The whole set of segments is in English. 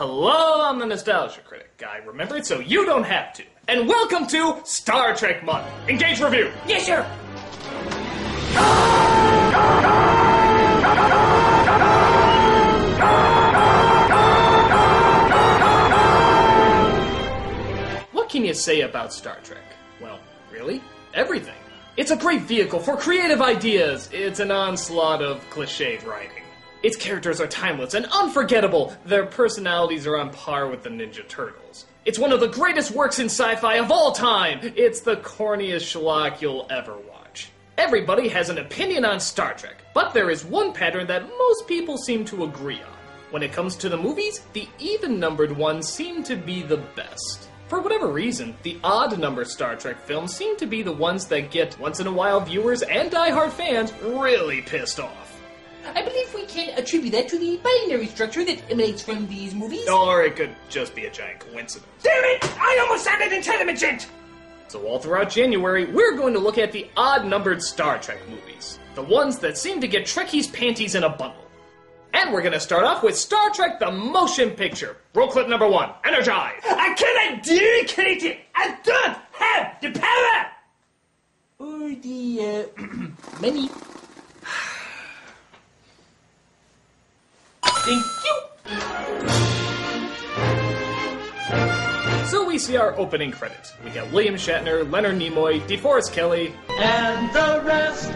Hello, I'm the Nostalgia Critic. I remembered so you don't have to. And welcome to Star Trek Month. Engage review. Yes, sir. What can you say about Star Trek? Well, really? Everything. It's a great vehicle for creative ideas. It's an onslaught of cliched writing. Its characters are timeless and unforgettable. Their personalities are on par with the Ninja Turtles. It's one of the greatest works in sci-fi of all time. It's the corniest schlock you'll ever watch. Everybody has an opinion on Star Trek, but there is one pattern that most people seem to agree on. When it comes to the movies, the even-numbered ones seem to be the best. For whatever reason, the odd-numbered Star Trek films seem to be the ones that get once-in-a-while viewers and die-hard fans really pissed off. I believe we can attribute that to the binary structure that emanates from these movies. Or it could just be a giant coincidence. Damn it! I almost sounded intelligent! So all throughout January, we're going to look at the odd-numbered Star Trek movies. The ones that seem to get Trekkie's panties in a bundle. And we're going to start off with Star Trek the Motion Picture. Roll clip number 1. Energize! I cannot do it, Critic! I don't have the power! Or the, money. Thank you! So we see our opening credits. We got William Shatner, Leonard Nimoy, DeForest Kelley, And the rest!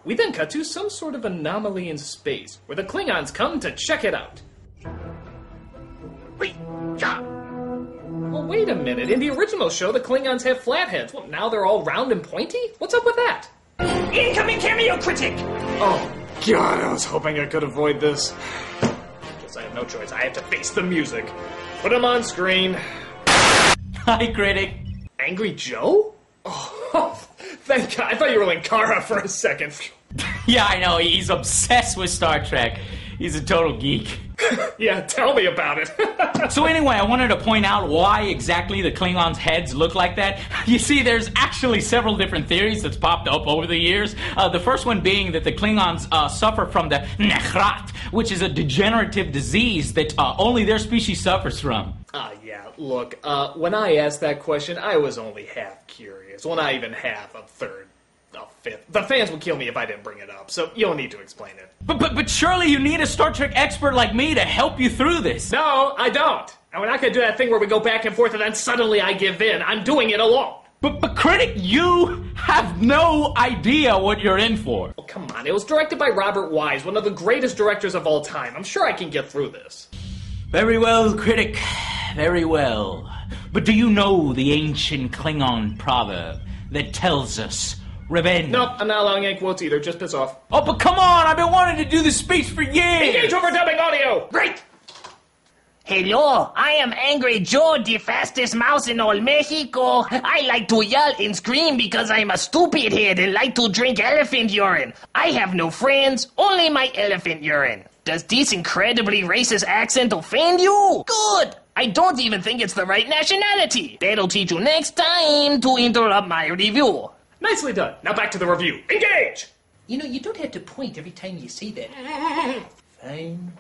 We then cut to some sort of anomaly in space, where the Klingons come to check it out. Well, wait a minute. In the original show, the Klingons have flat heads. Well, now they're all round and pointy? What's up with that? Incoming cameo, Critic! Oh, God, I was hoping I could avoid this. Guess I have no choice. I have to face the music. Put him on screen. Hi, Critic. Angry Joe? Oh, thank God. I thought you were Linkara for a second. Yeah, I know. He's obsessed with Star Trek. He's a total geek. Yeah, tell me about it. So anyway, I wanted to point out why exactly the Klingons' heads look like that. You see, there's actually several different theories that's popped up over the years. The first one being that the Klingons suffer from the Nechrat, which is a degenerative disease that only their species suffers from. Yeah, look, when I asked that question, I was only half curious. Well, not even half, a third, a fifth. The fans would kill me if I didn't bring it up, so you'll need to explain it. But surely you need a Star Trek expert like me to help you through this. No, I don't. And we're not going to do that thing where we go back and forth and then suddenly I give in. I'm doing it alone. But Critic, you have no idea what you're in for. Oh, come on. It was directed by Robert Wise, one of the greatest directors of all time. I'm sure I can get through this. Very well, Critic. Very well. But do you know the ancient Klingon proverb that tells us revenge? Nope, I'm not allowing any quotes either. Just piss off. Oh, but come on! I've been wanting to do this speech for years! Engage overdubbing audio! Great! Hello, I am Angry Joe, the fastest mouse in all Mexico. I like to yell and scream because I'm a stupid head and like to drink elephant urine. I have no friends, only my elephant urine. Does this incredibly racist accent offend you? Good! I don't even think it's the right nationality. That'll teach you next time to interrupt my review. Nicely done. Now back to the review. Engage! You know, you don't have to point every time you say that. Fine.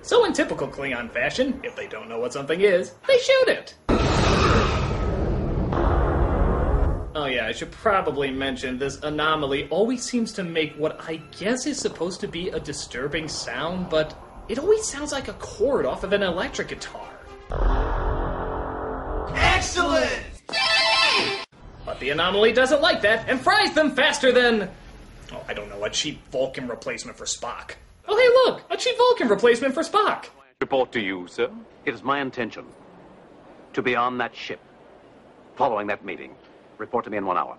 So in typical Klingon fashion, if they don't know what something is, they shoot it. Oh yeah, I should probably mention this anomaly always seems to make what I guess is supposed to be a disturbing sound, but it always sounds like a chord off of an electric guitar. Excellent! But the anomaly doesn't like that and fries them faster than... Oh, I don't know, a cheap Vulcan replacement for Spock. Oh, hey, look! A cheap Vulcan replacement for Spock! Report to you, sir. It is my intention to be on that ship. Following that meeting. Report to me in 1 hour.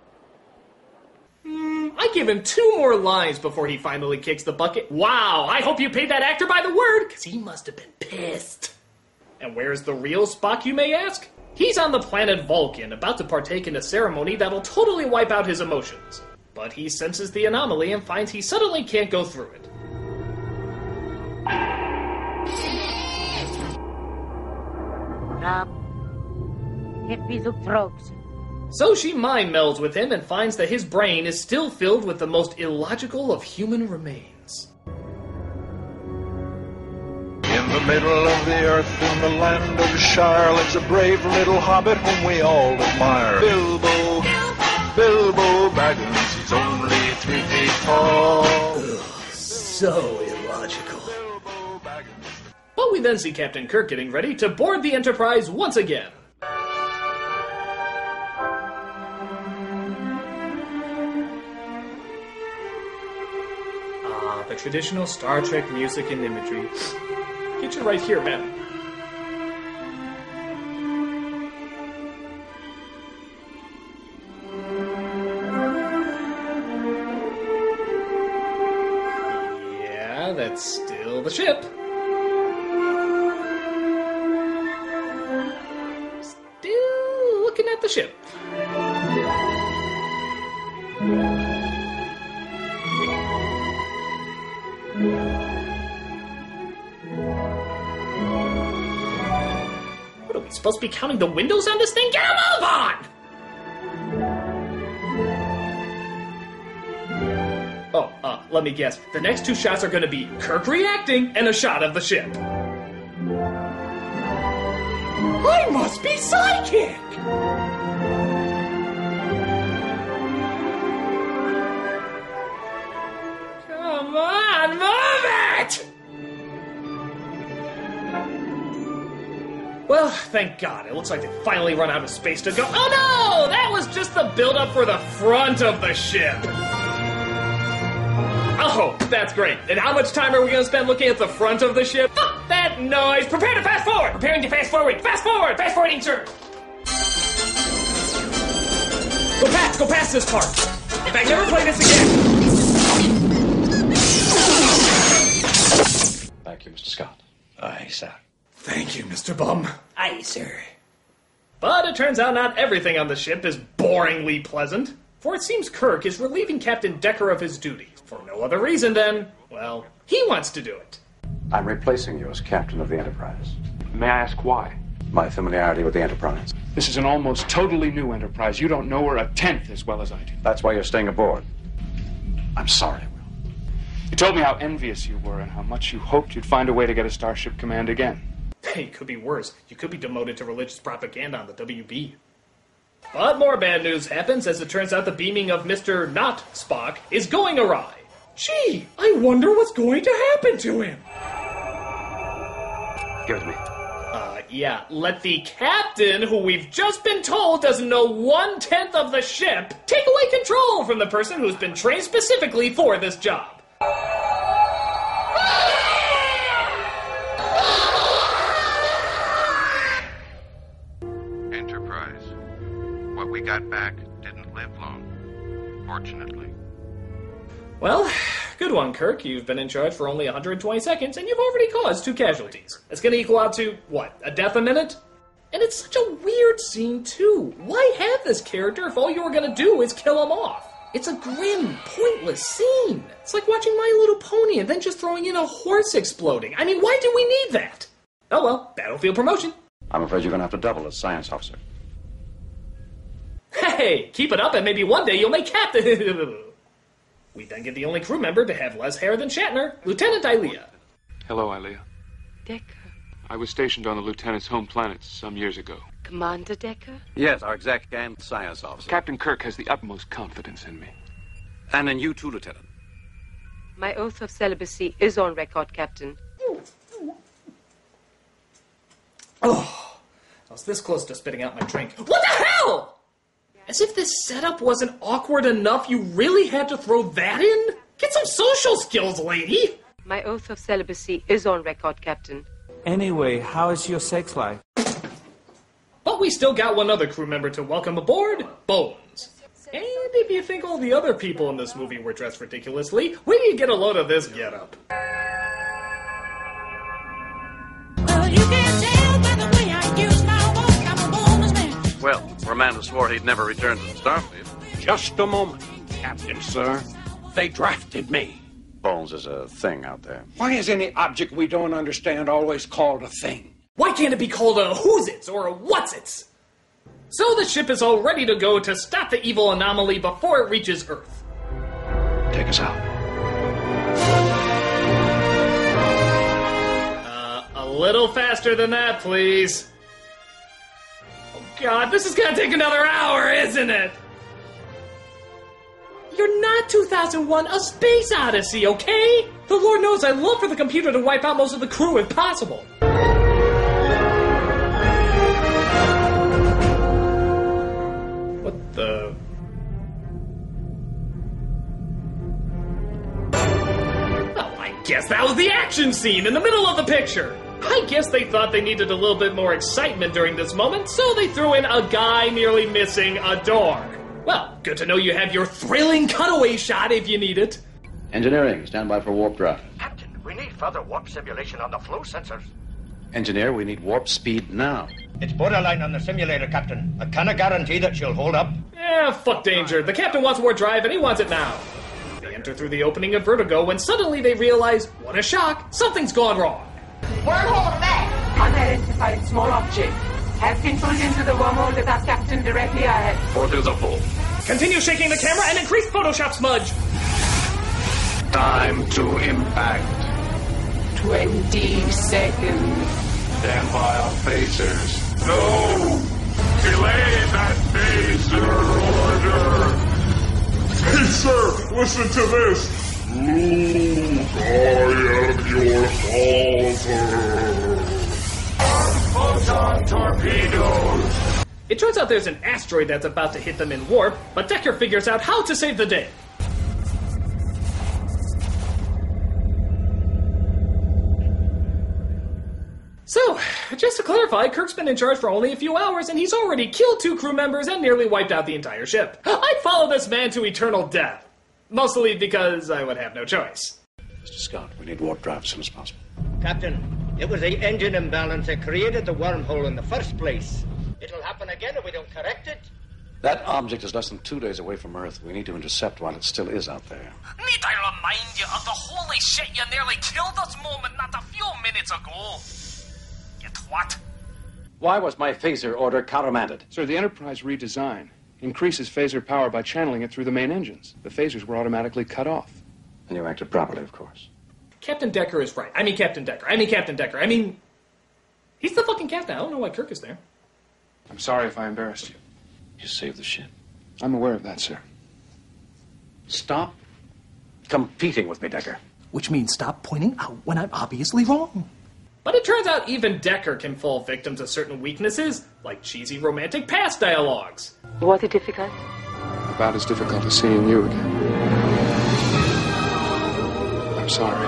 I give him 2 more lines before he finally kicks the bucket. Wow, I hope you paid that actor by the word, because he must have been pissed. And where's the real Spock, you may ask? He's on the planet Vulcan, about to partake in a ceremony that'll totally wipe out his emotions. But he senses the anomaly and finds he suddenly can't go through it. So she mind melds with him and finds that his brain is still filled with the most illogical of human remains. In the middle of the earth, in the land of Shire, lives a brave little hobbit whom we all admire. Bilbo, Bilbo Baggins, he's only 3 feet tall. So illogical. But we then see Captain Kirk getting ready to board the Enterprise once again. The traditional Star Trek music and imagery. Get you right here, man. Yeah, that's still the ship. Still looking at the ship. What are we supposed to be counting the windows on this thing? Get a move on! Oh, let me guess. The next 2 shots are going to be Kirk reacting and a shot of the ship. I must be psychic! Come on, move it! Well, thank God. It looks like they finally run out of space to go. Oh no! That was just the build-up for the front of the ship. Oh, that's great. And how much time are we going to spend looking at the front of the ship? Fuck that noise! Prepare to fast forward! Preparing to fast forward! Fast forward! Fast forwarding, sir! Go past this part! In fact, never play this again! Thank you, Mr. Scott. Aye, sir. Thank you, Mr. Bum. Aye, sir. But it turns out not everything on the ship is boringly pleasant. For it seems Kirk is relieving Captain Decker of his duties. For no other reason than, well, he wants to do it. I'm replacing you as captain of the Enterprise. May I ask why? My familiarity with the Enterprise. This is an almost totally new Enterprise. You don't know her a tenth as well as I do. That's why you're staying aboard. I'm sorry, Will. You told me how envious you were and how much you hoped you'd find a way to get a Starship Command again. Hey, it could be worse. You could be demoted to religious propaganda on the WB. But more bad news happens as it turns out the beaming of Mr. Not Spock is going awry. Gee, I wonder what's going to happen to him. Give it to me. Yeah, let the captain, who we've just been told doesn't know 1/10 of the ship, take away control from the person who's been trained specifically for this job. Enterprise. What we got back didn't live long, fortunately. Well, good one, Kirk. You've been in charge for only 120 seconds, and you've already caused 2 casualties. It's going to equal out to, what, a death a minute? And it's such a weird scene, too. Why have this character if all you were going to do is kill him off? It's a grim, pointless scene. It's like watching My Little Pony and then just throwing in a horse exploding. I mean, why do we need that? Oh well, battlefield promotion. I'm afraid you're going to have to double as science officer. Hey, keep it up and maybe one day you'll make captain. We then get the only crew member to have less hair than Shatner, Lieutenant Ilea. Hello, Ilea. Decker. I was stationed on the lieutenant's home planet some years ago. Commander Decker? Yes, our exec and science officer. Captain Kirk has the utmost confidence in me. And in you too, Lieutenant. My oath of celibacy is on record, Captain. Oh, I was this close to spitting out my drink. What the hell? As if this setup wasn't awkward enough, you really had to throw that in? Get some social skills, lady! My oath of celibacy is on record, Captain. Anyway, how is your sex life? But we still got one other crew member to welcome aboard, Bones. And if you think all the other people in this movie were dressed ridiculously, wait till you get a load of this getup. Well, you can't tell by the way I use my walk, I'm a bonus man. Well, for a man who swore he'd never return to the Starfleet. Just a moment, Captain, sir. They drafted me. Bones is a thing out there. Why is any object we don't understand always called a thing? Why can't it be called a who's-its or a what's-its? So the ship is all ready to go to stop the evil anomaly before it reaches Earth. Take us out. little faster than that, please. Oh god, this is gonna take another hour, isn't it? You're not 2001: A Space Odyssey, okay? The Lord knows I'd love for the computer to wipe out most of the crew if possible. What the... Oh, I guess that was the action scene in the middle of the picture. I guess they thought they needed a little bit more excitement during this moment, so they threw in a guy nearly missing a door. Well, good to know you have your thrilling cutaway shot if you need it. Engineering, stand by for warp drive. Captain, we need further warp simulation on the flow sensors. Engineer, we need warp speed now. It's borderline on the simulator, Captain. I cannot guarantee that she'll hold up. Yeah, fuck danger. The captain wants warp drive and he wants it now. They enter through the opening of Vertigo when suddenly they realize, what a shock, something's gone wrong. Wormhole there! Unidentified small object. Has been pulled into the wormhole with our captain directly ahead. Port is a full. Continue shaking the camera and increase Photoshop smudge. Time to impact. 20 seconds. Stand by on phasers. No! Delay that phaser order! Hey, sir, listen to this. Luke, I am your father. Photon torpedoes! It turns out there's an asteroid that's about to hit them in warp, but Decker figures out how to save the day. So, just to clarify, Kirk's been in charge for only a few hours, and he's already killed 2 crew members and nearly wiped out the entire ship. I'd follow this man to eternal death. Mostly because I would have no choice. Mr. Scott, we need warp drive as soon as possible. Captain, it was the engine imbalance that created the wormhole in the first place. It'll happen again if we don't correct it. That object is less than 2 days away from Earth. We need to intercept while it still is out there. Need I remind you of the holy shit you nearly killed us moment not a few minutes ago? You twat. Why was my phaser order countermanded? Sir, the Enterprise redesign increases phaser power by channeling it through the main engines. The phasers were automatically cut off. And you acted properly, of course. Captain Decker is right. I mean Captain Decker. He's the fucking captain. I don't know why Kirk is there. I'm sorry if I embarrassed you. You saved the ship. I'm aware of that, sir. Stop competing with me, Decker. Which means stop pointing out when I'm obviously wrong. But it turns out even Decker can fall victim to certain weaknesses, like cheesy romantic past dialogues. Was it difficult? About as difficult as seeing you again. I'm sorry.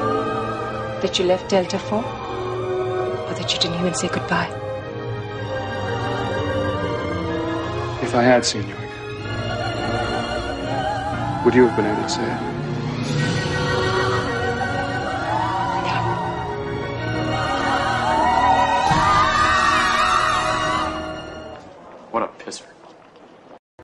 That you left Delta for? Or that you didn't even say goodbye? If I had seen you again, would you have been able to say it?